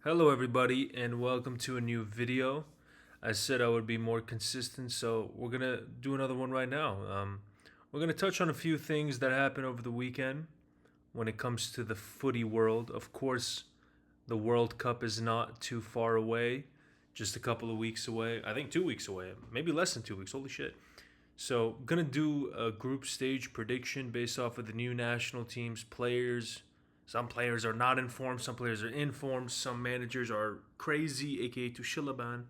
Hello everybody and welcome to a new video. I said I would be more consistent, so we're going to do another one right now. We're going to touch on a few things that happened over the weekend when it comes to the footy world. Of course, the World Cup is not too far away, just a couple of weeks away. I think 2 weeks away, maybe less than 2 weeks. Holy shit. So, going to do a group stage prediction based off of the new national teams, players. Some players are not informed, some players are informed, some managers are crazy, aka Tushilaban.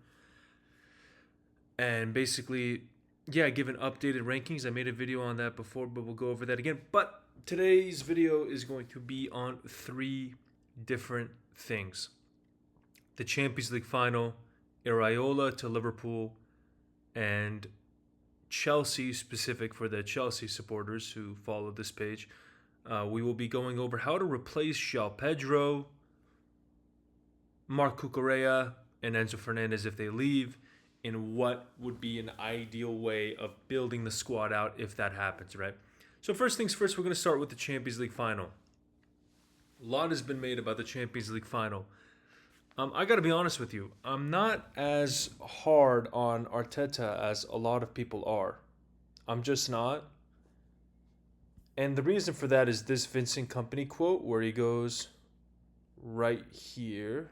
And basically, give an updated rankings. I made a video on that before, but we'll go over that again. But today's video is going to be on three different things: the Champions League final, Iraola to Liverpool, and Chelsea, specific for the Chelsea supporters who follow this page. We will be going over how to replace Joao Pedro, Cucurella, and Enzo Fernandez if they leave, and what would be an ideal way of building the squad out if that happens, right? So first things first, we're going to start with the Champions League final. A lot has been made about the Champions League final. I got to be honest with you. I'm not as hard on Arteta as a lot of people are. I'm just not. And the reason for that is this Vincent Kompany quote where he goes right here.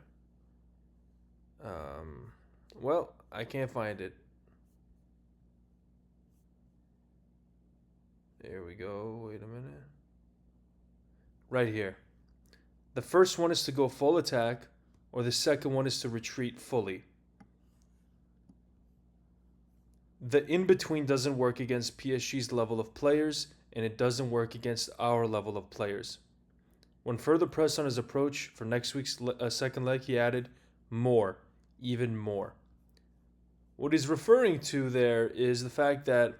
I can't find it. There we go. Wait a minute. Right here. The first one is to go full attack, or the second one is to retreat fully. The in-between doesn't work against PSG's level of players, and it doesn't work against our level of players. When further pressed on his approach for next week's second leg, he added more, even more. What he's referring to there is the fact that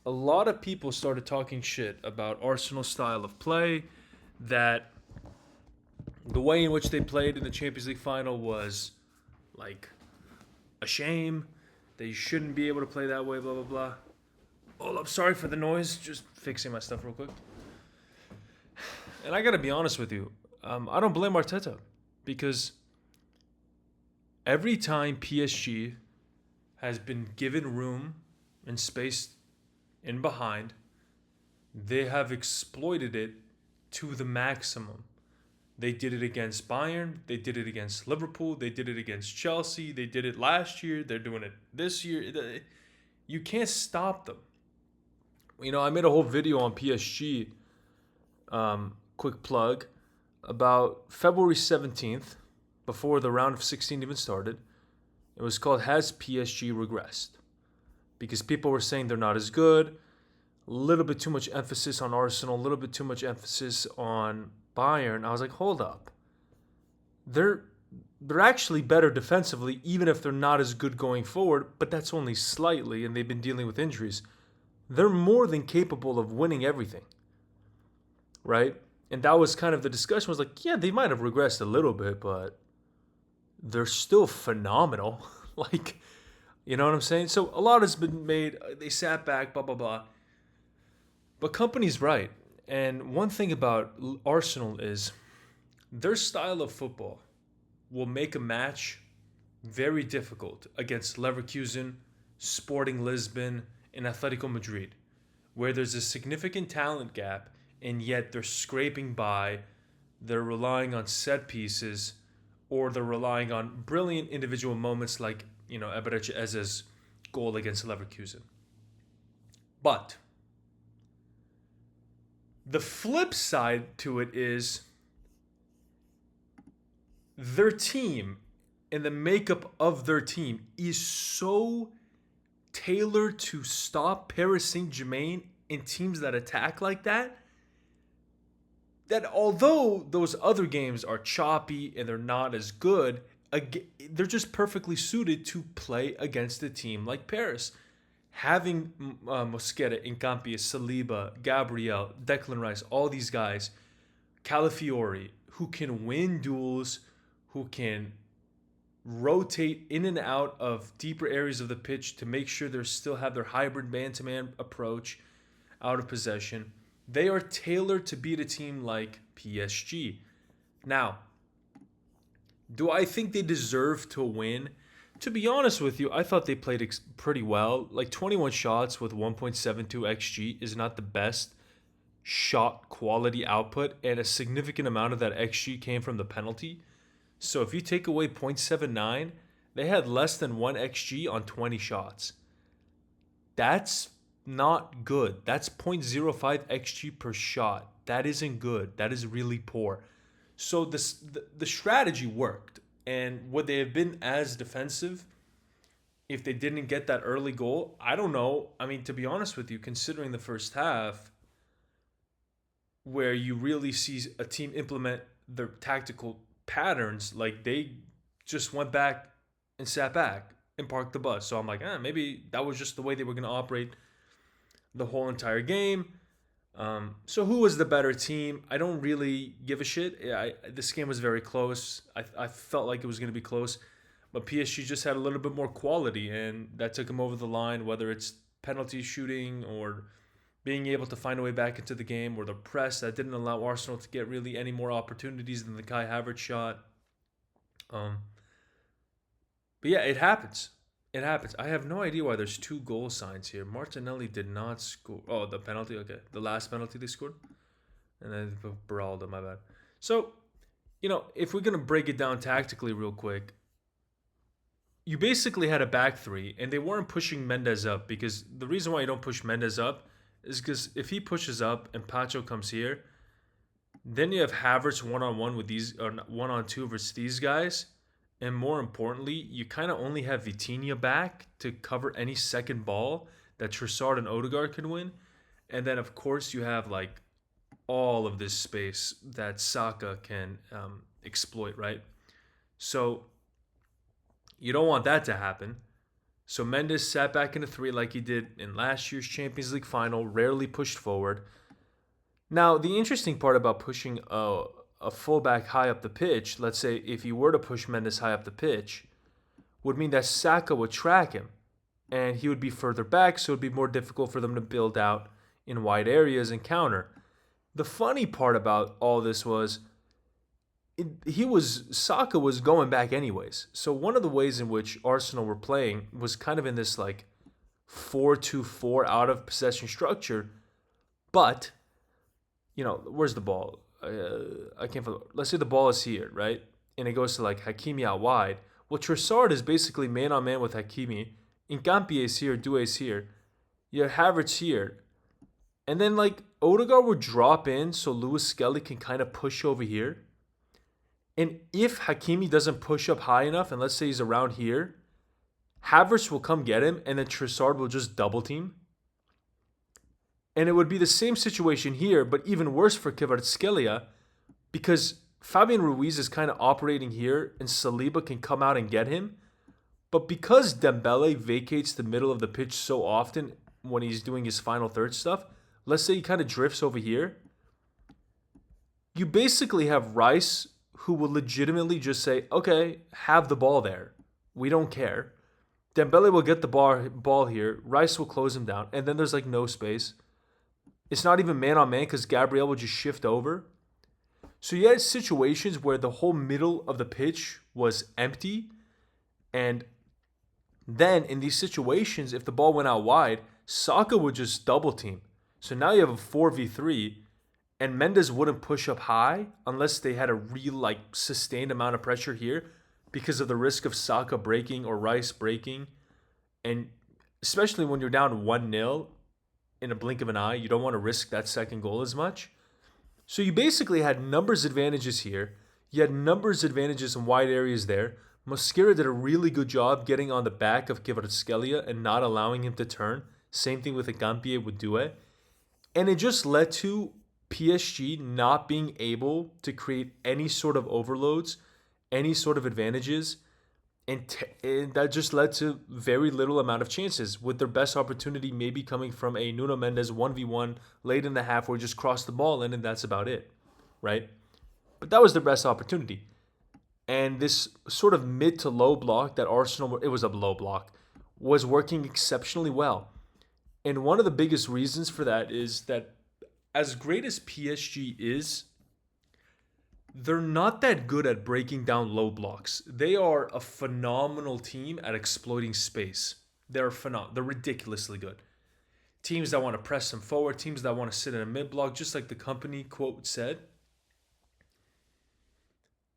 a lot of people started talking shit about Arsenal's style of play, that the way in which they played in the Champions League final was like a shame. They shouldn't be able to play that way, blah, blah, blah. Oh, I'm sorry for the noise. Just fixing my stuff real quick. And I got to be honest with you. I don't blame Arteta, because every time PSG has been given room and space in behind, they have exploited it to the maximum. They did it against Bayern. They did it against Liverpool. They did it against Chelsea. They did it last year. They're doing it this year. You can't stop them. You know, I made a whole video on PSG, quick plug, about February 17th, before the round of 16 even started. It was called "Has PSG Regressed?" Because people were saying they're not as good, a little bit too much emphasis on Arsenal, a little bit too much emphasis on Bayern. I was like, hold up. They're actually better defensively, even if they're not as good going forward, but that's only slightly, and they've been dealing with injuries. They're more than capable of winning everything, right? And that was kind of the discussion, was like, yeah, they might have regressed a little bit, but they're still phenomenal. Like, you know what I'm saying? So a lot has been made. They sat back, blah, blah, blah. But Kompany's right. And one thing about Arsenal is their style of football will make a match very difficult against Leverkusen, Sporting Lisbon, and Atletico Madrid, where there's a significant talent gap, and yet they're scraping by. They're relying on set pieces, or they're relying on brilliant individual moments like, Eberechi Eze's goal against Leverkusen. But the flip side to it is their team and the makeup of their team is so tailored to stop Paris Saint-Germain and teams that attack like that, that although those other games are choppy and they're not as good, they're just perfectly suited to play against a team like Paris. Having Mosquera, Incampi, Saliba, Gabriel, Declan Rice, all these guys, Calafiori, who can win duels, who can rotate in and out of deeper areas of the pitch to make sure they still have their hybrid man-to-man approach out of possession. They are tailored to beat a team like PSG. Now, Do I think they deserve to win? To be honest with you, I thought they played pretty well. Like 21 shots with 1.72 xG is not the best shot quality output, and a significant amount of that xG came from the penalty. So if you take away 0.79, they had less than 1 xG on 20 shots. That's not good. That's 0.05 xG per shot. That isn't good. That is really poor. So the strategy worked. And would they have been as defensive if they didn't get that early goal? I don't know. I mean, to be honest with you, considering the first half, where you really see a team implement their tactical patterns, like they just went back and sat back and parked the bus. So I'm like, maybe that was just the way they were going to operate the whole entire game. So who was the better team? I don't really give a shit. This game was very close. I felt like it was going to be close, but PSG just had a little bit more quality, and that took them over the line, whether it's penalty shooting or being able to find a way back into the game, or the press that didn't allow Arsenal to get really any more opportunities than the Kai Havertz shot. But yeah, it happens. It happens. I have no idea why there's 2 goal signs here. Martinelli did not score. Oh, the penalty. Okay, the last penalty they scored, and then Beraldo. My bad. So, if we're gonna break it down tactically real quick, you basically had a back three, and they weren't pushing Mendes up, because the reason why you don't push Mendes up is because if he pushes up and Pacho comes here, then you have Havertz one-on-one with these, or one-on-two versus these guys. And more importantly, you kind of only have Vitinha back to cover any second ball that Trossard and Odegaard can win. And then, of course, you have like all of this space that Saka can exploit, right? So you don't want that to happen. So Mendes sat back into 3 like he did in last year's Champions League final, rarely pushed forward. Now, the interesting part about pushing a fullback high up the pitch, let's say if you were to push Mendes high up the pitch, would mean that Saka would track him, and he would be further back, so it would be more difficult for them to build out in wide areas and counter. The funny part about all this was Saka was going back anyways. So one of the ways in which Arsenal were playing was kind of in this like 4-2-4 out of possession structure, but where's the ball? I can't. Let's say the ball is here, right, and it goes to like Hakimi out wide. Well, Trossard is basically man on man with Hakimi. Nkampi is here, Doué is here. You have Havertz here, and then like Odegaard would drop in so Lewis Skelly can kind of push over here. And if Hakimi doesn't push up high enough, and let's say he's around here, Havertz will come get him, and then Trossard will just double team. And it would be the same situation here, but even worse for Kvaratskhelia, because Fabian Ruiz is kind of operating here, and Saliba can come out and get him. But because Dembele vacates the middle of the pitch so often when he's doing his final third stuff, let's say he kind of drifts over here, you basically have Rice, who will legitimately just say, okay, have the ball there. We don't care. Dembele will get the ball here. Rice will close him down. And then there's like no space. It's not even man-on-man because Gabriel will just shift over. So you had situations where the whole middle of the pitch was empty. And then in these situations, if the ball went out wide, Saka would just double team. So now you have a 4v3. And Mendes wouldn't push up high unless they had a real sustained amount of pressure here because of the risk of Saka breaking or Rice breaking. And especially when you're down 1-0 in a blink of an eye, you don't want to risk that second goal as much. So you basically had numbers advantages here. You had numbers advantages in wide areas there. Mosquera did a really good job getting on the back of Kvaratskhelia and not allowing him to turn. Same thing with Nkampi with Doué. And it just led to PSG not being able to create any sort of overloads, any sort of advantages, and that just led to very little amount of chances, with their best opportunity maybe coming from a Nuno Mendes 1v1 late in the half where he just crossed the ball in, and that's about it, right? But that was their best opportunity. And this sort of mid to low block that Arsenal, it was a low block, was working exceptionally well. And one of the biggest reasons for that is that as great as PSG is, they're not that good at breaking down low blocks. They are a phenomenal team at exploiting space. They're ridiculously good. Teams that want to press them forward, teams that want to sit in a mid block, just like the company quote said.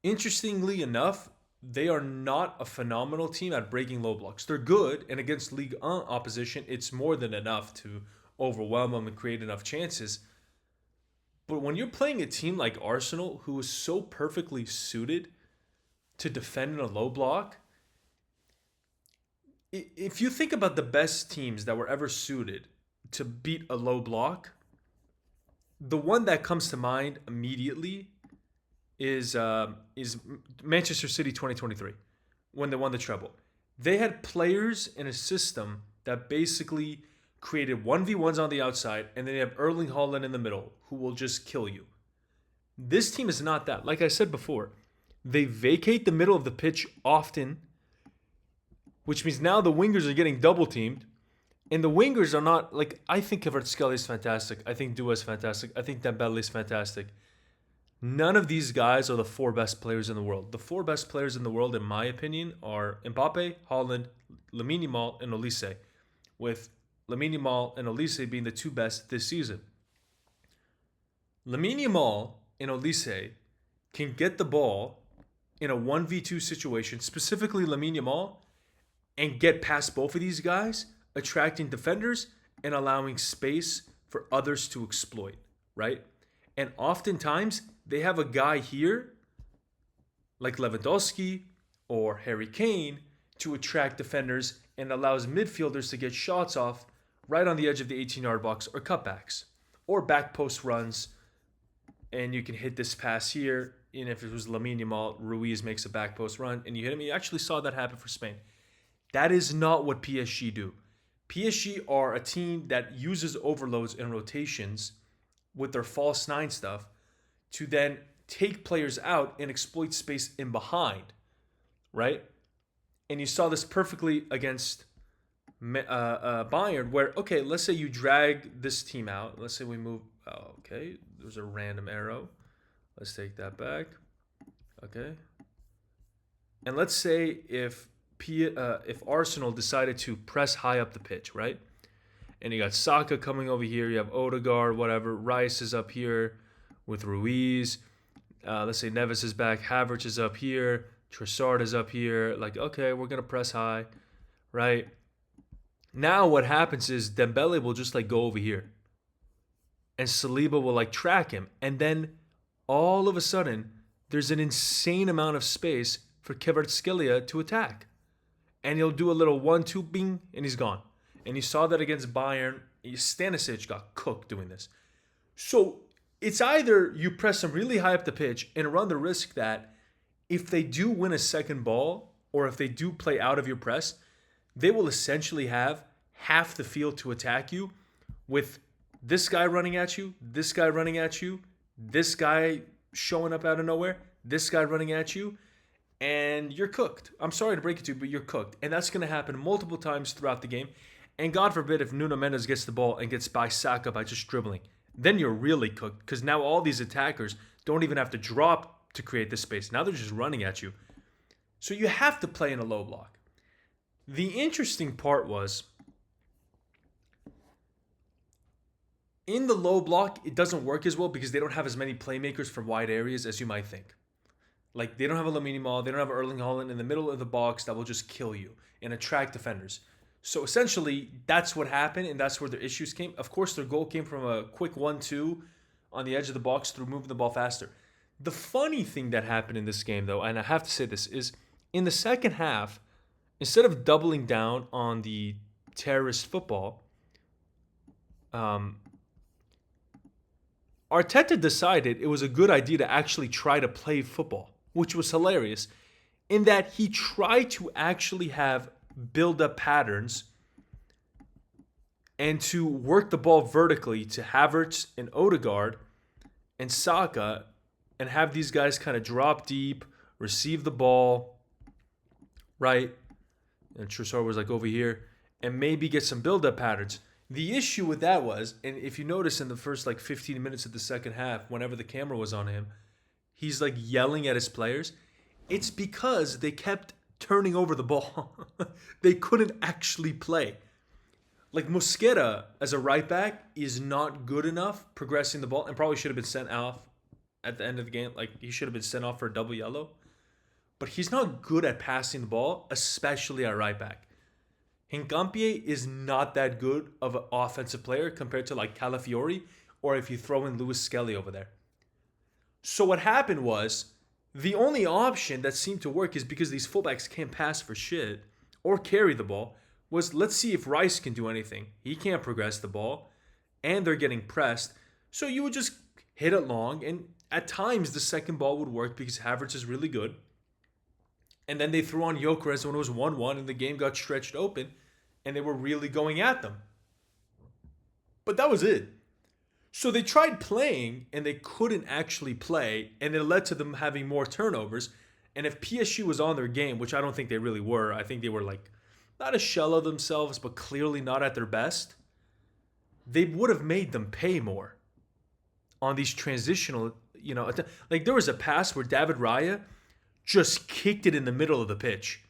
Interestingly enough, they are not a phenomenal team at breaking low blocks. They're good, and against Ligue 1 opposition, it's more than enough to overwhelm them and create enough chances. But when you're playing a team like Arsenal, who is so perfectly suited to defend in a low block, if you think about the best teams that were ever suited to beat a low block, the one that comes to mind immediately is Manchester City 2023, when they won the treble. They had players in a system that basically created 1v1s on the outside, and then you have Erling Haaland in the middle, who will just kill you. This team is not that. Like I said before, they vacate the middle of the pitch often, which means now the wingers are getting double teamed, and the wingers are not, like, I think Kvaratskhelia is fantastic. I think Dua is fantastic. I think Dembele is fantastic. None of these guys are the 4 best players in the world. The 4 best players in the world, in my opinion, are Mbappe, Haaland, Lamine Yamal, and Olise, with Lamine Yamal and Olise being the 2 best this season. Lamine Yamal and Olise can get the ball in a 1v2 situation, specifically Lamine Yamal, and get past both of these guys, attracting defenders and allowing space for others to exploit, right? And oftentimes, they have a guy here, like Lewandowski or Harry Kane, to attract defenders and allows midfielders to get shots off right on the edge of the 18-yard box, or cutbacks, or back post runs, and you can hit this pass here, and if it was Lamine Yamal, Ruiz makes a back post run, and you hit him. You actually saw that happen for Spain. That is not what PSG do. PSG are a team that uses overloads and rotations with their false 9 stuff to then take players out and exploit space in behind, right? And you saw this perfectly against Bayern, where, okay, let's say you drag this team out. Let's say we move. Oh, okay, there's a random arrow. Let's take that back. Okay. And let's say if Arsenal decided to press high up the pitch, right? And you got Saka coming over here. You have Odegaard, whatever. Rice is up here with Ruiz. Let's say Neves is back. Havertz is up here. Trossard is up here. Like, okay, we're going to press high, right? Now what happens is Dembele will just like go over here. And Saliba will like track him. And then all of a sudden, there's an insane amount of space for Kvaratskhelia to attack. And he'll do a little 1-2 bing, and he's gone. And you saw that against Bayern. Stanisic got cooked doing this. So it's either you press them really high up the pitch and run the risk that if they do win a second ball, or if they do play out of your press, they will essentially have half the field to attack you, with this guy running at you, this guy running at you, this guy showing up out of nowhere, this guy running at you, and you're cooked. I'm sorry to break it to you, but you're cooked. And that's going to happen multiple times throughout the game. And God forbid if Nuno Mendes gets the ball and gets by Saka by just dribbling. Then you're really cooked, because now all these attackers don't even have to drop to create this space. Now they're just running at you. So you have to play in a low block. The interesting part was, in the low block, it doesn't work as well because they don't have as many playmakers from wide areas as you might think. Like, they don't have a Lamine Yamal, they don't have Erling Haaland in the middle of the box that will just kill you and attract defenders. So essentially, that's what happened, and that's where their issues came. Of course, their goal came from a quick 1-2 on the edge of the box through moving the ball faster. The funny thing that happened in this game, though, and I have to say this, is in the second half, instead of doubling down on the terrorist football, Arteta decided it was a good idea to actually try to play football, which was hilarious, in that he tried to actually have build-up patterns and to work the ball vertically to Havertz and Odegaard and Saka, and have these guys kind of drop deep, receive the ball, right? And Trossard was like over here, and maybe get some build-up patterns. The issue with that was, and if you notice in the first like 15 minutes of the second half, whenever the camera was on him, he's like yelling at his players, it's because they kept turning over the ball. They couldn't actually play. Like Mosquera as a right back is not good enough progressing the ball and probably should have been sent off at the end of the game. Like he should have been sent off for a double yellow. But he's not good at passing the ball, especially at right back. Hincapié is not that good of an offensive player compared to like Calafiori or if you throw in Luis Skelly over there. So what happened was the only option that seemed to work is because these fullbacks can't pass for shit or carry the ball was let's see if Rice can do anything. He can't progress the ball and they're getting pressed. So you would just hit it long and at times the second ball would work because Havertz is really good. And then they threw on Gyökeres when it was 1-1 and the game got stretched open and they were really going at them. But that was it. So they tried playing and they couldn't actually play and it led to them having more turnovers. And if PSG was on their game, which I don't think they really were, I think they were like not a shell of themselves, but clearly not at their best, they would have made them pay more on these transitional, like there was a pass where David Raya just kicked it in the middle of the pitch.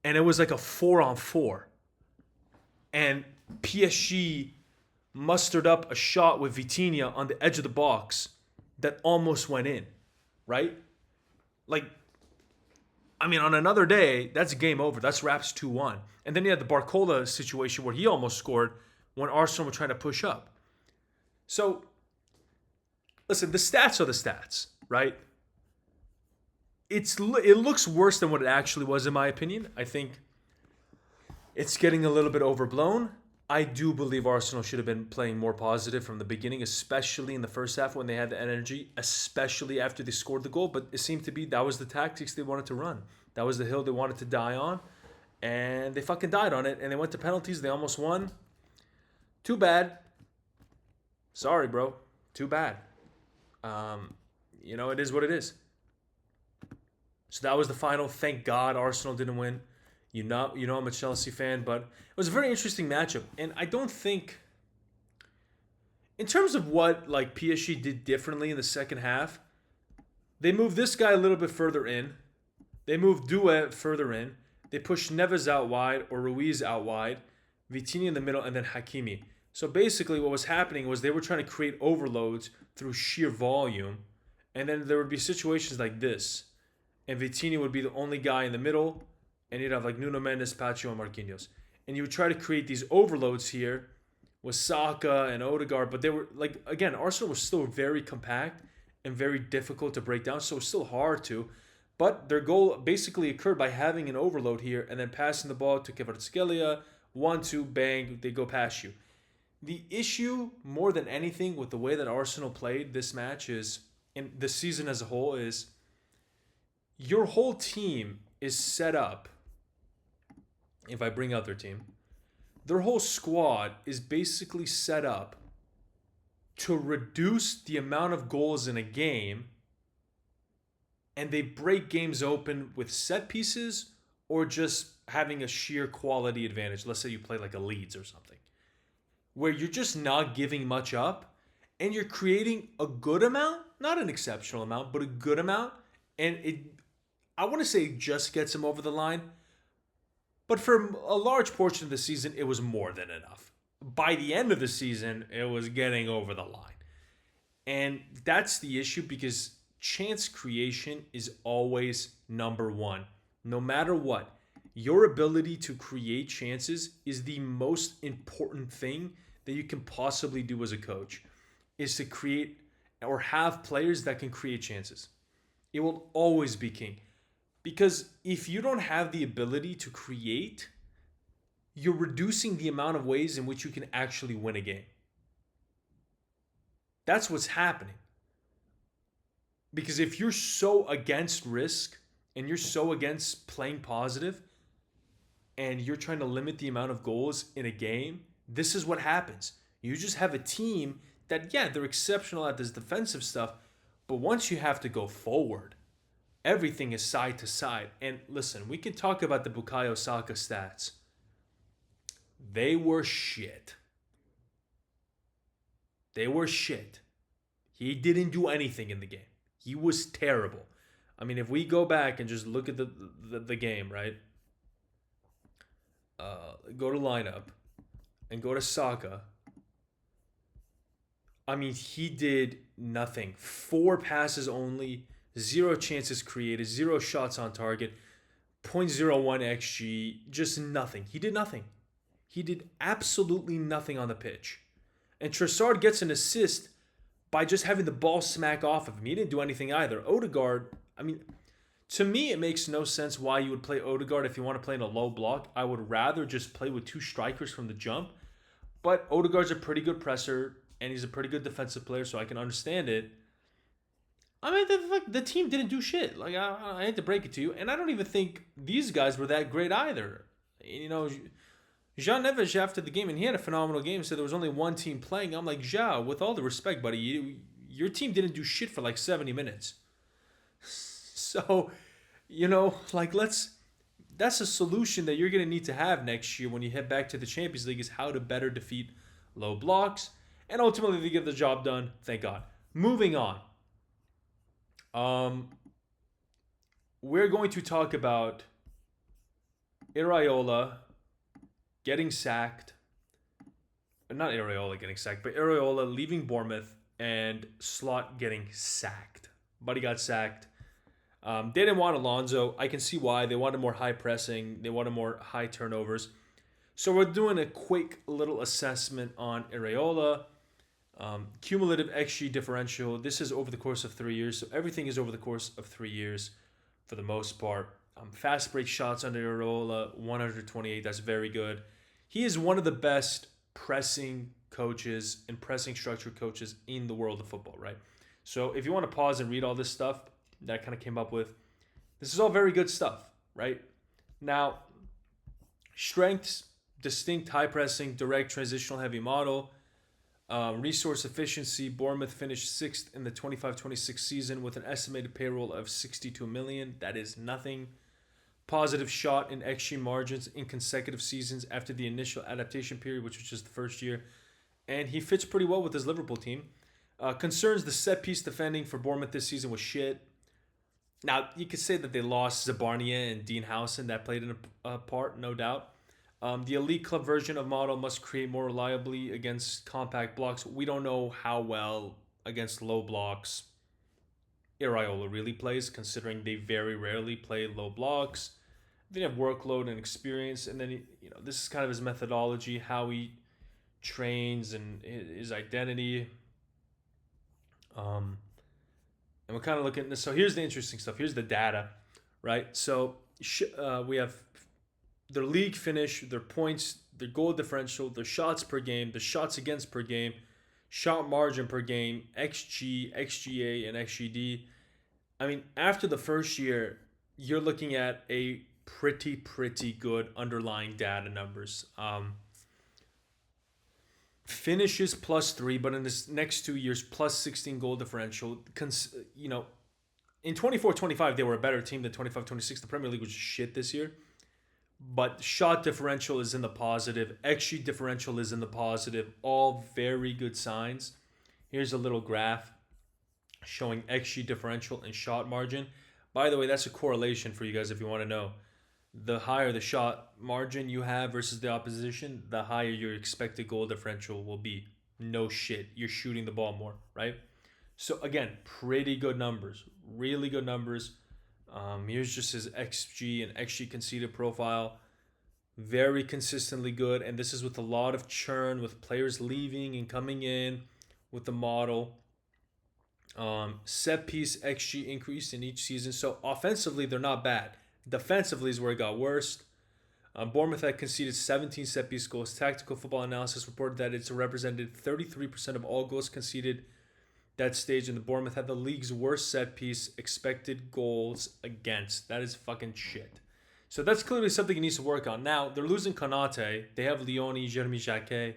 And it was like a 4-on-4. And PSG mustered up a shot with Vitinha on the edge of the box that almost went in, right? Like, I mean, on another day, that's game over. That's Raps 2-1. And then you had the Barcola situation where he almost scored when Arsenal were trying to push up. So, listen, the stats are the stats, right? It looks worse than what it actually was, in my opinion. I think it's getting a little bit overblown. I do believe Arsenal should have been playing more positive from the beginning, especially in the first half when they had the energy, especially after they scored the goal. But it seemed to be that was the tactics they wanted to run. That was the hill they wanted to die on. And they fucking died on it. And they went to penalties. They almost won. Too bad. Sorry, bro. Too bad. It is what it is. So that was the final. Thank God Arsenal didn't win. I'm a Chelsea fan, but it was a very interesting matchup. And I don't think, in terms of what like PSG did differently in the second half, they moved this guy a little bit further in. They moved Doué further in. They pushed Neves out wide or Ruiz out wide, Vitinha in the middle, and then Hakimi. So basically what was happening was they were trying to create overloads through sheer volume. And then there would be situations like this. And Vitinha would be the only guy in the middle. And you'd have like Nuno Mendes, Pacho, and Marquinhos. And you would try to create these overloads here with Saka and Odegaard. But they were, like, again, Arsenal was still very compact and very difficult to break down. So it was still hard to. But their goal basically occurred by having an overload here and then passing the ball to Kvaratskhelia. 1-2, bang, they go past you. The issue, more than anything, with the way that Arsenal played this match is, in the season as a whole, is your whole team is set up. If I bring out their team, their whole squad is basically set up to reduce the amount of goals in a game, and they break games open with set pieces or just having a sheer quality advantage. Let's say you play like a Leeds or something, where you're just not giving much up and you're creating a good amount, not an exceptional amount, but a good amount. And I want to say it just gets them over the line. But for a large portion of the season, it was more than enough. By the end of the season, it was getting over the line. And that's the issue because chance creation is always number one. No matter what, your ability to create chances is the most important thing that you can possibly do as a coach, is to create or have players that can create chances. It will always be king. Because if you don't have the ability to create, you're reducing the amount of ways in which you can actually win a game. That's what's happening. Because if you're so against risk and you're so against playing positive and you're trying to limit the amount of goals in a game, this is what happens. You just have a team that, yeah, they're exceptional at this defensive stuff, but once you have to go forward, everything is side to side. And listen, we can talk about the Bukayo Saka stats. They were shit. They were shit. He didn't do anything in the game. He was terrible. I mean, if we go back and just look at the game, right? Go to lineup and go to Saka. I mean, he did nothing. 4 passes only, 0 chances created, 0 shots on target, zero point 0.01 xG, just nothing. He did nothing. He did absolutely nothing on the pitch. And Trossard gets an assist by just having the ball smack off of him. He didn't do anything either. Odegaard, I mean, to me, it makes no sense why you would play Odegaard if you want to play in a low block. I would rather just play with 2 strikers from the jump. But Odegaard's a pretty good presser, and he's a pretty good defensive player, so I can understand it. I mean, the team didn't do shit. Like, I hate to break it to you. And I don't even think these guys were that great either. You know, Jean Neves, after the game, and he had a phenomenal game, said there was only one team playing. I'm like, Joao, with all the respect, buddy, your team didn't do shit for like 70 minutes. So, you know, like, that's a solution that you're going to need to have next year when you head back to the Champions League, is how to better defeat low blocks. And ultimately, they get the job done. Thank God. Moving on. We're going to talk about Iraola getting sacked. Not Iraola getting sacked, but Iraola leaving Bournemouth and Slot getting sacked. Buddy got sacked. They didn't want Alonso. I can see why. They wanted more high pressing. They wanted more high turnovers. So we're doing a quick little assessment on Iraola. Cumulative XG differential. This is over the course of 3 years. So everything is over the course of 3 years for the most part. Fast break shots under Iraola, 128. That's very good. He is one of the best pressing coaches and pressing structure coaches in the world of football, right? So if you want to pause and read all this stuff that I kind of came up with, this is all very good stuff, right? Now, strengths, distinct high pressing, direct transitional heavy model. Resource efficiency, Bournemouth finished 6th in the 25-26 season with an estimated payroll of 62 million. That is nothing. Positive shot in XG margins in consecutive seasons after the initial adaptation period, which was just the first year. And he fits pretty well with his Liverpool team. Concerns, the set-piece defending for Bournemouth this season was shit. Now, you could say that they lost Zabarnia and Dean Howson. That played in a part, no doubt. The elite club version of model must create more reliably against compact blocks. We don't know how well against low blocks Iraola really plays, considering they very rarely play low blocks. They have workload and experience, and then this is kind of his methodology, how he trains and his identity. And we're kind of looking at this. So here's the interesting stuff. Here's the data, right? So we have their league finish, their points, their goal differential, their shots per game, the shots against per game, shot margin per game, XG, XGA, and XGD. I mean, after the first year, you're looking at a pretty good underlying data numbers. Finishes +3, but in this next 2 years, +16 goal differential. In 24-25, they were a better team than 25-26. The Premier League was shit this year. But shot differential is in the positive. XG differential is in the positive. All very good signs. Here's a little graph showing XG differential and shot margin. By the way, that's a correlation for you guys if you want to know. The higher the shot margin you have versus the opposition, the higher your expected goal differential will be. No shit. You're shooting the ball more, right? So again, pretty good numbers. Really good numbers. Here's just his XG and XG conceded profile. Very consistently good. And this is with a lot of churn, with players leaving and coming in with the model. Set piece XG increased in each season. So offensively, they're not bad. Defensively is where it got worse. Bournemouth had conceded 17 set piece goals. Tactical Football Analysis reported that it's represented 33% of all goals conceded that stage, and the Bournemouth had the league's worst set piece expected goals against. That is fucking shit. So that's clearly something he needs to work on. Now, they're losing Konate. They have Leone, Jeremy Jacquet,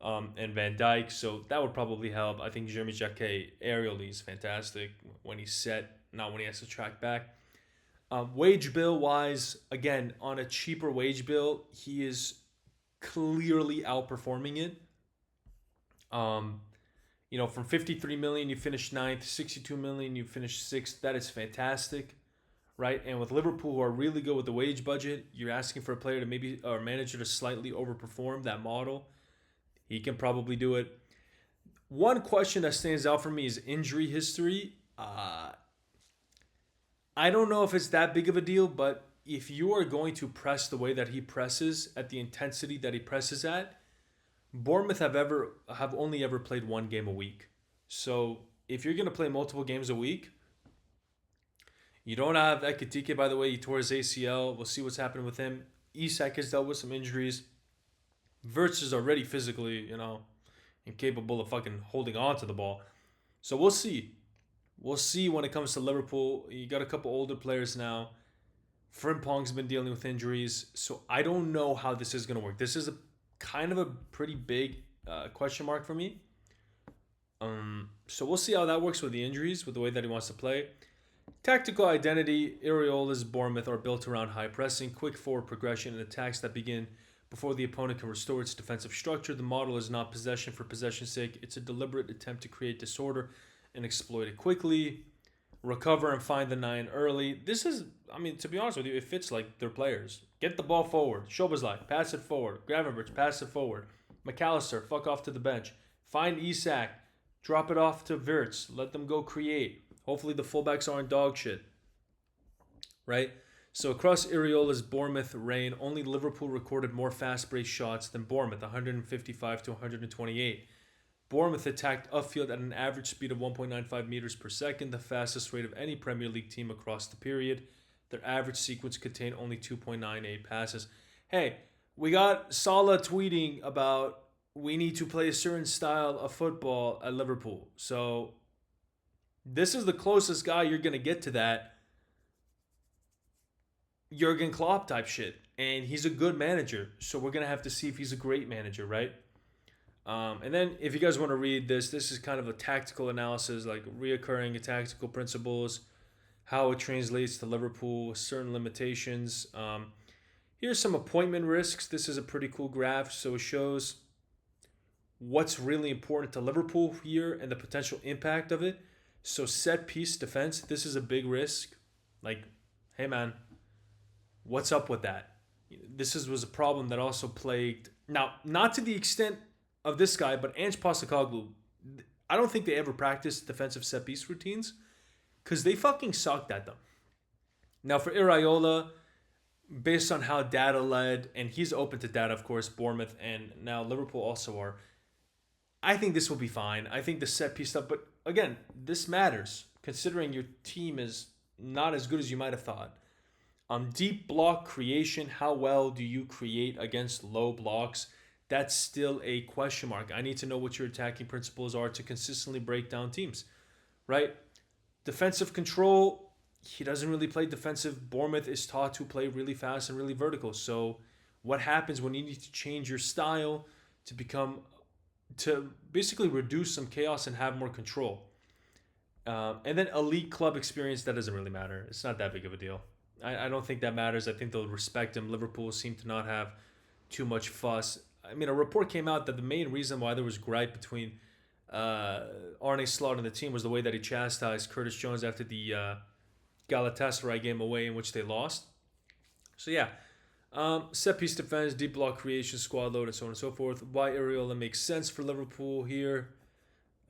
and Van Dijk, so that would probably help. I think Jeremy Jacquet aerially is fantastic when he's set, not when he has to track back. Wage bill-wise, again, on a cheaper wage bill, he is clearly outperforming it. From 53 million, you finished ninth, 62 million, you finished sixth. That is fantastic, right? And with Liverpool, who are really good with the wage budget, you're asking for a player to maybe, or a manager to slightly overperform that model. He can probably do it. One question that stands out for me is injury history. I don't know if it's that big of a deal, but if you are going to press the way that he presses at the intensity that he presses at, Bournemouth have only ever played one game a week. So if you're going to play multiple games a week, you don't have Ekitike, by the way. He tore his ACL. We'll see what's happening with him. Isak has dealt with some injuries. Wirtz is already physically, incapable of fucking holding on to the ball. So we'll see. We'll see when it comes to Liverpool. You got a couple older players now. Frimpong's been dealing with injuries. So I don't know how this is going to work. This is a kind of a pretty big question mark for me. So we'll see how that works with the injuries, with the way that he wants to play. Tactical identity, Iraola's Bournemouth are built around high pressing, quick forward progression, and attacks that begin before the opponent can restore its defensive structure. The model is not possession for possession's sake. It's a deliberate attempt to create disorder and exploit it quickly, recover and find the 9 early. This is, to be honest with you, it fits like their players. Get the ball forward. Szoboszlai, pass it forward. Gravenberch, pass it forward. McAllister, fuck off to the bench. Find Isak, drop it off to Wirtz. Let them go create. Hopefully the fullbacks aren't dog shit. Right? So across Iraola's Bournemouth reign, only Liverpool recorded more fast break shots than Bournemouth, 155 to 128. Bournemouth attacked upfield at an average speed of 1.95 meters per second, the fastest rate of any Premier League team across the period. Their average sequence contained only 2.98 passes. Hey, we got Salah tweeting about we need to play a certain style of football at Liverpool. So this is the closest guy you're going to get to that Jurgen Klopp type shit. And he's a good manager. So we're going to have to see if he's a great manager, right? And then if you guys want to read this is kind of a tactical analysis, like reoccurring tactical principles, how it translates to Liverpool, certain limitations. Here's some appointment risks. This is a pretty cool graph. So it shows what's really important to Liverpool here and the potential impact of it. So set piece defense, this is a big risk. Like, hey man, what's up with that? Was a problem that also plagued, now not to the extent of this guy, but Ange Postecoglou, I don't think they ever practiced defensive set piece routines because they fucking sucked at them. Now for Iraola, based on how data led, and he's open to data, of course, Bournemouth and now Liverpool also are, I think this will be fine. I think the set piece stuff, but again, this matters considering your team is not as good as you might have thought. Deep block creation, how well do you create against low blocks? That's still a question mark. I need to know what your attacking principles are to consistently break down teams, right? Defensive control, he doesn't really play defensive. Bournemouth is taught to play really fast and really vertical. So what happens when you need to change your style to basically reduce some chaos and have more control? And then elite club experience, that doesn't really matter. It's not that big of a deal. I don't think that matters. I think they'll respect him. Liverpool seem to not have too much fuss. A report came out that the main reason why there was gripe between Arne Slot and the team was the way that he chastised Curtis Jones after the Galatasaray game away in which they lost. So yeah, set piece defense, deep block creation, squad load, and so on and so forth. Why Iraola makes sense for Liverpool here.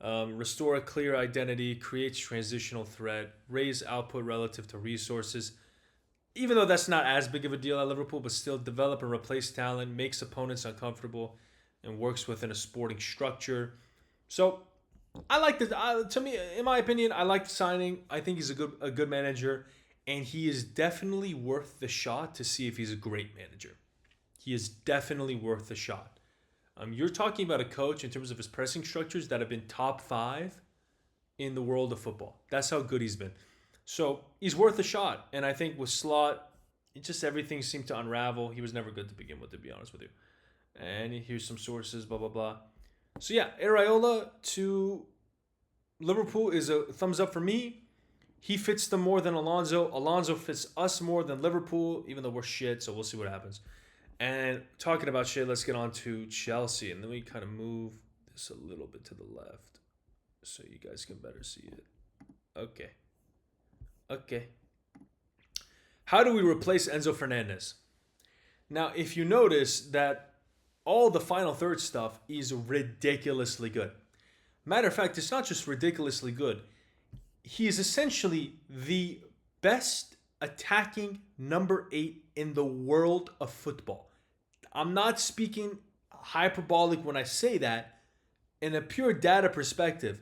Restore a clear identity, creates transitional threat, raise output relative to resources. Even though that's not as big of a deal at Liverpool, but still develop and replace talent, makes opponents uncomfortable, and works within a sporting structure. So I like this. To me, in my opinion, I like the signing. I think he's a good manager, and he is definitely worth the shot to see if he's a great manager. He is definitely worth the shot. You're talking about a coach in terms of his pressing structures that have been top 5 in the world of football. That's how good he's been. So he's worth a shot. And I think with Slot, everything seemed to unravel. He was never good to begin with, to be honest with you. And here's some sources, blah, blah, blah. So yeah, Iraola to Liverpool is a thumbs up for me. He fits them more than Alonso. Alonso fits us more than Liverpool, even though we're shit. So we'll see what happens. And talking about shit, let's get on to Chelsea. And then we kind of move this a little bit to the left. so you guys can better see it. Okay. Okay. How do we replace Enzo Fernandez? Now, if you notice that all the final third stuff is ridiculously good. Matter of fact, it's not just ridiculously good. He is essentially the best attacking number 8 in the world of football. I'm not speaking hyperbolic when I say that. In a pure data perspective,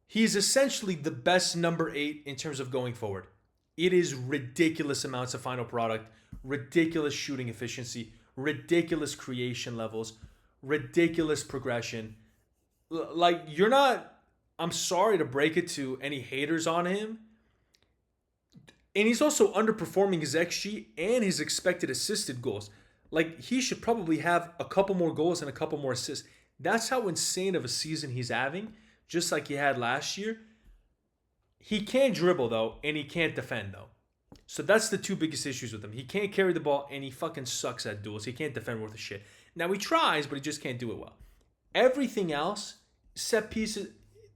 he's essentially the best number 8 in terms of going forward. It is ridiculous amounts of final product, ridiculous shooting efficiency, ridiculous creation levels, ridiculous progression. Like, you're not, I'm sorry to break it to any haters on him. And he's also underperforming his XG and his expected assisted goals. Like, he should probably have a couple more goals and a couple more assists. That's how insane of a season he's having, just like he had last year. He can't dribble, though, and he can't defend, though. So that's the two biggest issues with him. He can't carry the ball, and he fucking sucks at duels. He can't defend worth a shit. Now, he tries, but he just can't do it well. Everything else, set pieces,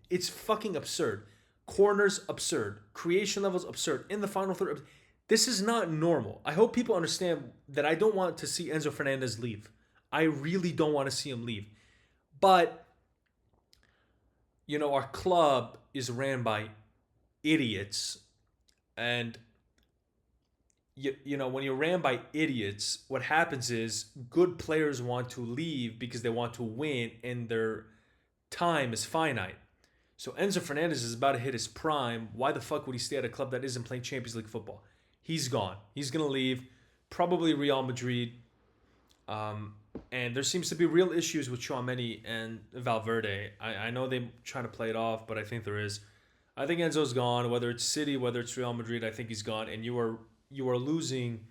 it's fucking absurd. Corners, absurd. Creation levels, absurd. In the final third, this is not normal. I hope people understand that I don't want to see Enzo Fernandez leave. I really don't want to see him leave. But, you know, our club is ran by idiots. And, you know, when you're ran by idiots, what happens is good players want to leave because they want to win and their time is finite. So Enzo Fernandez is about to hit his prime. Why the fuck would he stay at a club that isn't playing Champions League football? He's gone. He's going to leave. Probably Real Madrid. And there seems to be real issues with Tchouaméni and Valverde. I know they're trying to play it off, but I think there is. I think Enzo's gone. Whether it's City, whether it's Real Madrid, I think he's gone. And you are losing.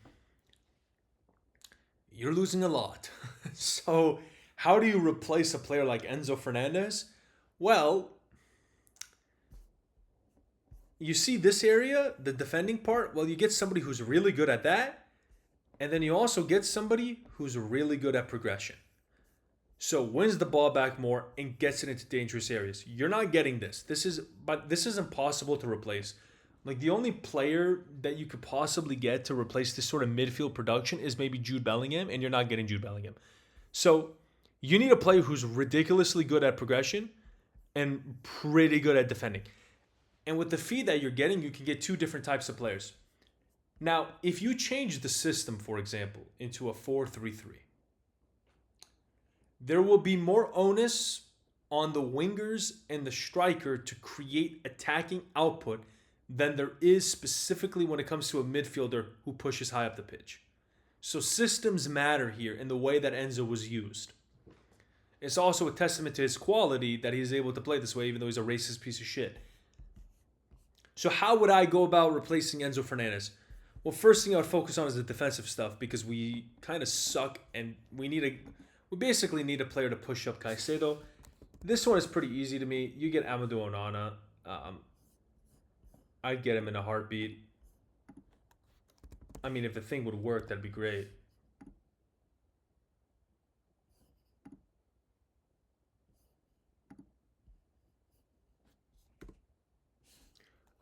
You're losing a lot. So how do you replace a player like Enzo Fernandez? Well, you see this area, the defending part. Well, you get somebody who's really good at that. And then you also get somebody who's really good at progression. So wins the ball back more and gets it into dangerous areas. You're not getting this. This is impossible to replace. Like, the only player that you could possibly get to replace this sort of midfield production is maybe Jude Bellingham, and you're not getting Jude Bellingham. So you need a player who's ridiculously good at progression and pretty good at defending. And with the fee that you're getting, you can get two different types of players. Now, if you change the system, for example, into a 4-3-3, there will be more onus on the wingers and the striker to create attacking output than there is specifically when it comes to a midfielder who pushes high up the pitch. So systems matter here in the way that Enzo was used. It's also a testament to his quality that he's able to play this way, even though he's a racist piece of shit. So how would I go about replacing Enzo Fernandez? Well, first thing I would focus on is the defensive stuff, because we kind of suck and we basically need a player to push up Caicedo. This one is pretty easy to me. You get Amadou Onana. I'd get him in a heartbeat. I mean, if the thing would work, that'd be great.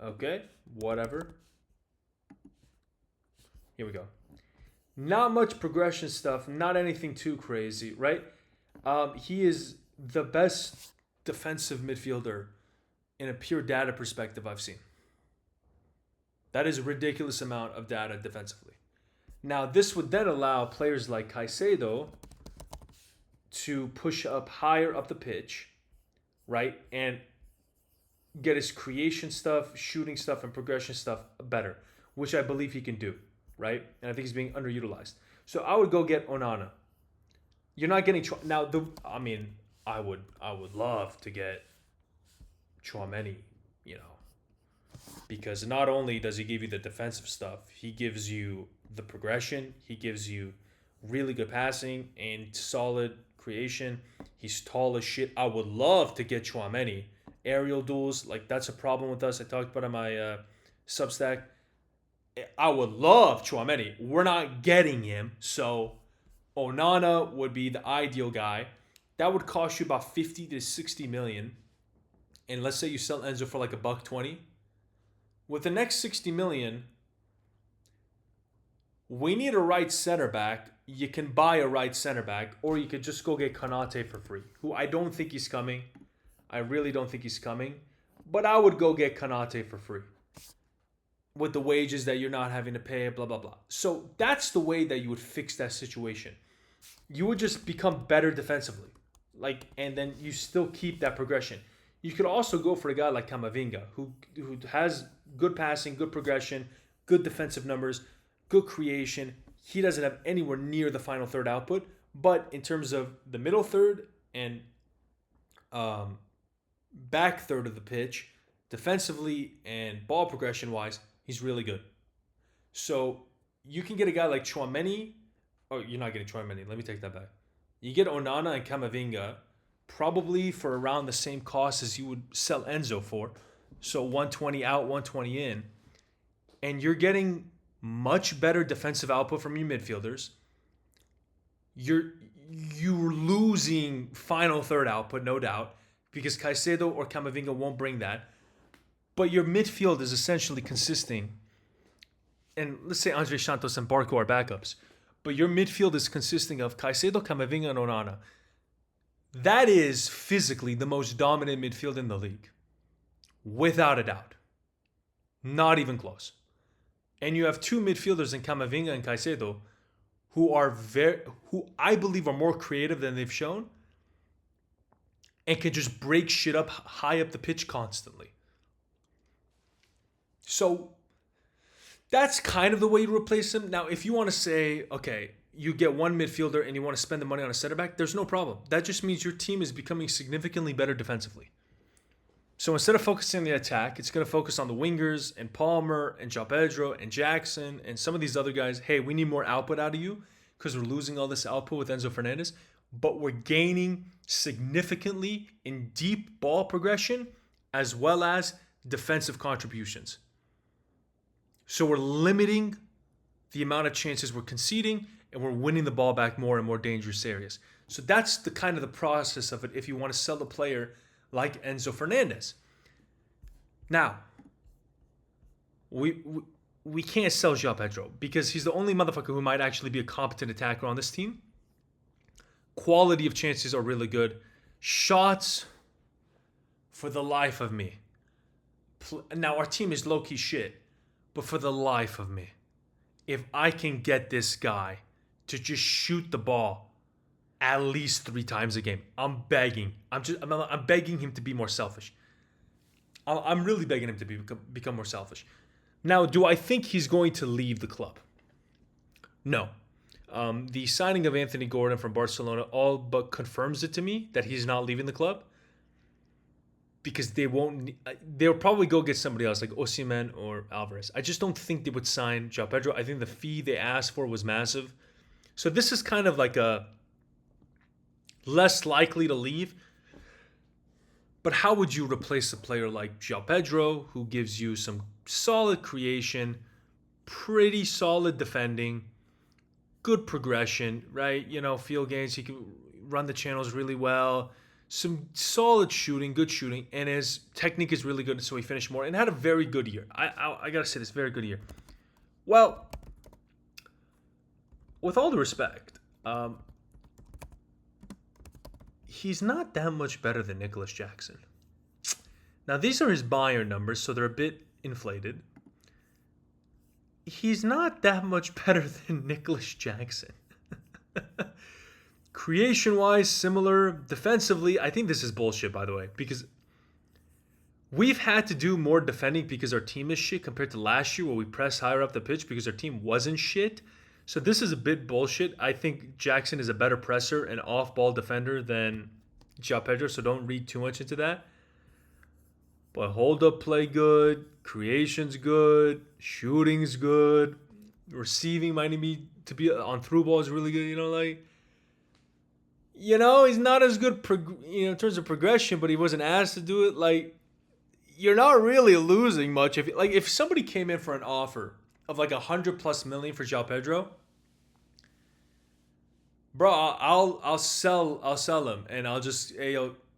Okay, whatever. Here we go. Not much progression stuff, not anything too crazy, right? He is the best defensive midfielder in a pure data perspective I've seen. That is a ridiculous amount of data defensively. Now, this would then allow players like Caicedo to push up higher up the pitch, right? And get his creation stuff, shooting stuff, and progression stuff better, which I believe he can do. Right? And I think he's being underutilized. So I would go get Onana. You're not getting I would love to get Tchouaméni, you know, because not only does he give you the defensive stuff, he gives you the progression, he gives you really good passing and solid creation. He's tall as shit. I would love to get Tchouaméni. Aerial duels, like, that's a problem with us. I talked about it on my Substack. I would love Tchouaméni. We're not getting him, so Onana would be the ideal guy. That would cost you about 50 to 60 million. and let's say you sell Enzo for like $120, with the next 60 million, we need a right center back. You can buy a right center back, or you could just go get Konate for free, who I don't think he's coming. I really don't think he's coming. But I would go get Konate for free with the wages that you're not having to pay, blah, blah, blah. So that's the way that you would fix that situation. You would just become better defensively. And then you still keep that progression. You could also go for a guy like Camavinga, who has good passing, good progression, good defensive numbers, good creation. He doesn't have anywhere near the final third output, but in terms of the middle third and back third of the pitch, defensively and ball progression wise, he's really good. So you can get a guy like Tchouaméni. Oh, you're not getting Tchouaméni. Let me take that back. You get Onana and Camavinga probably for around the same cost as you would sell Enzo for. So 120 out, 120 in. And you're getting much better defensive output from your midfielders. You're losing final third output, no doubt, because Caicedo or Camavinga won't bring that. But your midfield is essentially consisting, and let's say Andre Santos and Barco are backups, but your midfield is consisting of Caicedo, Camavinga, and Onana. That is physically the most dominant midfield in the league. Without a doubt. Not even close. And you have two midfielders in Camavinga and Caicedo who I believe are more creative than they've shown and can just break shit up high up the pitch constantly. So that's kind of the way you replace him. Now, if you want to say, okay, you get one midfielder and you want to spend the money on a center back, there's no problem. That just means your team is becoming significantly better defensively. So instead of focusing on the attack, it's going to focus on the wingers and Palmer and Joao Pedro and Jackson and some of these other guys. Hey, we need more output out of you because we're losing all this output with Enzo Fernandez, but we're gaining significantly in deep ball progression as well as defensive contributions. So we're limiting the amount of chances we're conceding and we're winning the ball back more and more dangerous areas. So that's the kind of the process of it if you want to sell the player like Enzo Fernandez. Now, we can't sell Joao Pedro because he's the only motherfucker who might actually be a competent attacker on this team. Quality of chances are really good. Shots, for the life of me. Now, our team is low-key shit, but for the life of me, if I can get this guy to just shoot the ball at least 3 times a game, I'm begging. I'm begging him to be more selfish. I'm really begging him to become more selfish. Now, do I think he's going to leave the club? No. The signing of Anthony Gordon from Barcelona all but confirms it to me that he's not leaving the club because they'll probably go get somebody else like Osimhen or Alvarez. I just don't think they would sign Joao Pedro. I think the fee they asked for was massive. So this is kind of like a less likely to leave. But how would you replace a player like Joao Pedro, who gives you some solid creation, pretty solid defending, good progression, right? Field gains, he can run the channels really well, some solid shooting, good shooting, and his technique is really good, so he finished more and had a very good year. I gotta say this, very good year. Well, with all due respect, he's not that much better than Nicholas Jackson. Now, these are his Bayern numbers, so they're a bit inflated. He's not that much better than Nicholas Jackson. Creation-wise, similar. Defensively, I think this is bullshit, by the way, because we've had to do more defending because our team is shit compared to last year where we pressed higher up the pitch because our team wasn't shit. So this is a bit bullshit. I think Jackson is a better presser and off-ball defender than Joao Pedro, so don't read too much into that. But hold-up play good, creation's good, shooting's good, receiving might need to be on through balls really good. He's not as good in terms of progression, but he wasn't asked to do it. You're not really losing much if somebody came in for an offer of $100+ million for Joao Pedro, bro, I'll sell him and I'll just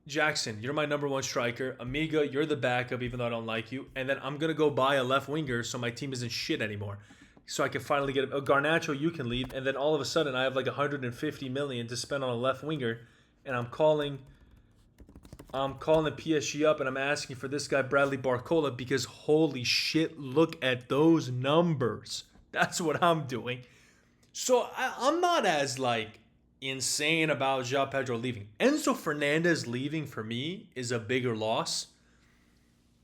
Jackson, you're my number one striker. Amiga, you're the backup, even though I don't like you. And then I'm going to go buy a left winger so my team isn't shit anymore. So I can finally get a Garnacho, you can leave. And then all of a sudden, I have like 150 million to spend on a left winger. And I'm calling the PSG up and I'm asking for this guy, Bradley Barcola, because holy shit, look at those numbers. That's what I'm doing. So I'm not as like insane about Joao Pedro leaving. Enzo Fernandez leaving for me is a bigger loss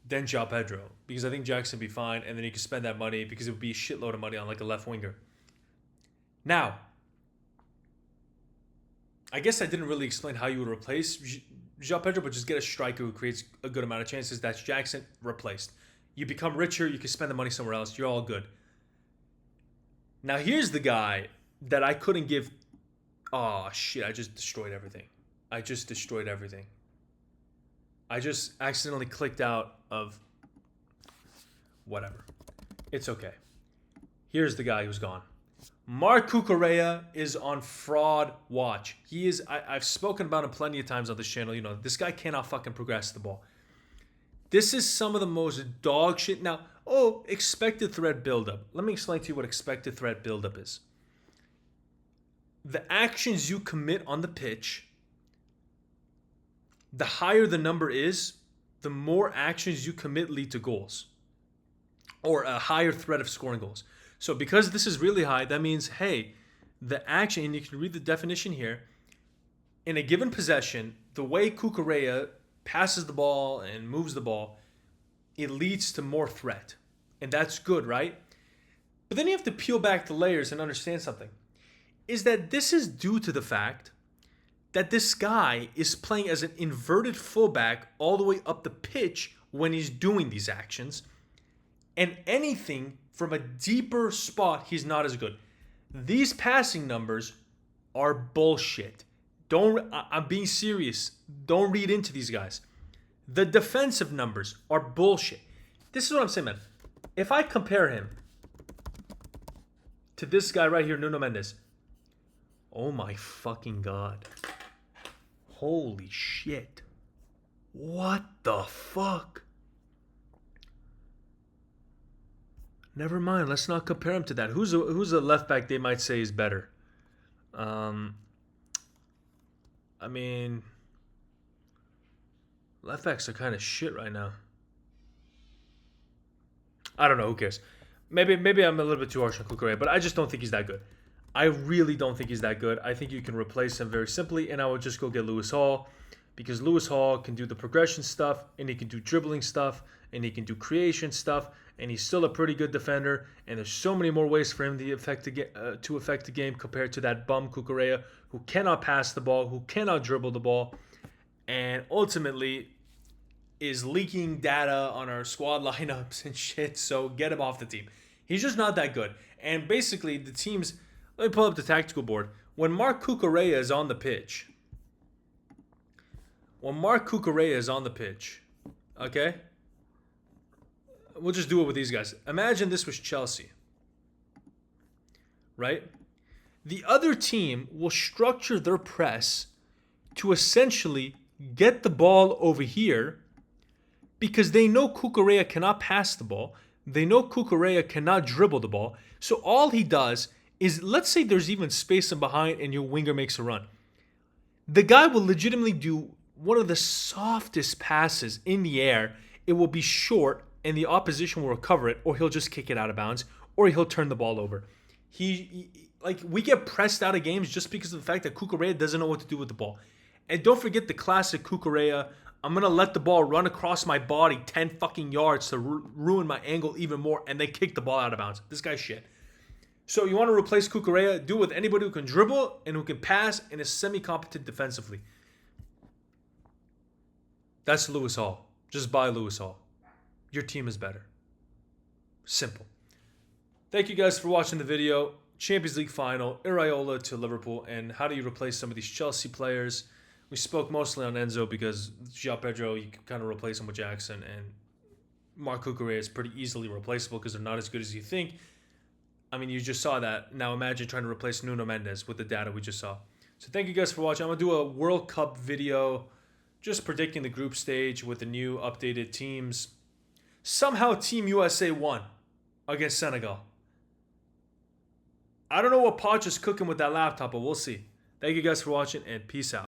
than Joao Pedro, because I think Jackson would be fine, and then you can spend that money because it would be a shitload of money on like a left winger. Now, I guess I didn't really explain how you would replace Joao Pedro, but just get a striker who creates a good amount of chances. That's Jackson, replaced. You become richer, you can spend the money somewhere else, you're all good. Now here's the guy that I couldn't give. Oh shit, I just destroyed everything. I just accidentally clicked out of whatever. It's okay. Here's the guy who's gone. Marc Cucurella is on fraud watch. He is. I've spoken about him plenty of times on this channel. You know, this guy cannot fucking progress the ball. This is some of the most dog shit. Now, expected threat buildup. Let me explain to you what expected threat buildup is. The actions you commit on the pitch, the higher the number is, the more actions you commit lead to goals, or a higher threat of scoring goals. So because this is really high, that means, hey, the action, and you can read the definition here, in a given possession, the way Cucurella passes the ball and moves the ball, it leads to more threat. And that's good, right? But then you have to peel back the layers and understand something. Is that this is due to the fact that this guy is playing as an inverted fullback all the way up the pitch when he's doing these actions. And anything from a deeper spot, he's not as good. These passing numbers are bullshit. I'm being serious. Don't read into these guys. The defensive numbers are bullshit. This is what I'm saying, man. If I compare him to this guy right here, Nuno Mendes. Oh my fucking God. Holy shit. What the fuck? Never mind. Let's not compare him to that. Who's a left back they might say is better? I mean, left backs are kind of shit right now. I don't know. Who cares? Maybe I'm a little bit too harsh on Cucurella, but I just don't think he's that good. I really don't think he's that good. I think you can replace him very simply, and I would just go get Lewis Hall, because Lewis Hall can do the progression stuff, and he can do dribbling stuff, and he can do creation stuff, and he's still a pretty good defender, and there's so many more ways for him to affect the game compared to that bum Cucurella, who cannot pass the ball, who cannot dribble the ball, and ultimately is leaking data on our squad lineups and shit, so get him off the team. He's just not that good. And basically, the teams... Let me pull up the tactical board. When Marc Cucurella is on the pitch, okay? We'll just do it with these guys. Imagine this was Chelsea, right? The other team will structure their press to essentially get the ball over here because they know Cucurella cannot pass the ball. They know Cucurella cannot dribble the ball. So all he does is, let's say there's even space in behind and your winger makes a run. The guy will legitimately do one of the softest passes in the air. It will be short and the opposition will recover it, or he'll just kick it out of bounds, or he'll turn the ball over. We get pressed out of games just because of the fact that Cucurella doesn't know what to do with the ball. And don't forget the classic Cucurella, I'm going to let the ball run across my body 10 fucking yards to ruin my angle even more, and they kick the ball out of bounds. This guy's shit. So you want to replace Cucurella, do it with anybody who can dribble and who can pass and is semi-competent defensively. That's Lewis Hall. Just buy Lewis Hall. Your team is better. Simple. Thank you guys for watching the video. Champions League final, Iraola to Liverpool, and how do you replace some of these Chelsea players? We spoke mostly on Enzo because Joao Pedro, you can kind of replace him with Jackson, and Marc Cucurella is pretty easily replaceable because they're not as good as you think. I mean, you just saw that. Now imagine trying to replace Nuno Mendes with the data we just saw. So thank you guys for watching. I'm going to do a World Cup video just predicting the group stage with the new updated teams. Somehow Team USA won against Senegal. I don't know what Poch is cooking with that laptop, but we'll see. Thank you guys for watching, and peace out.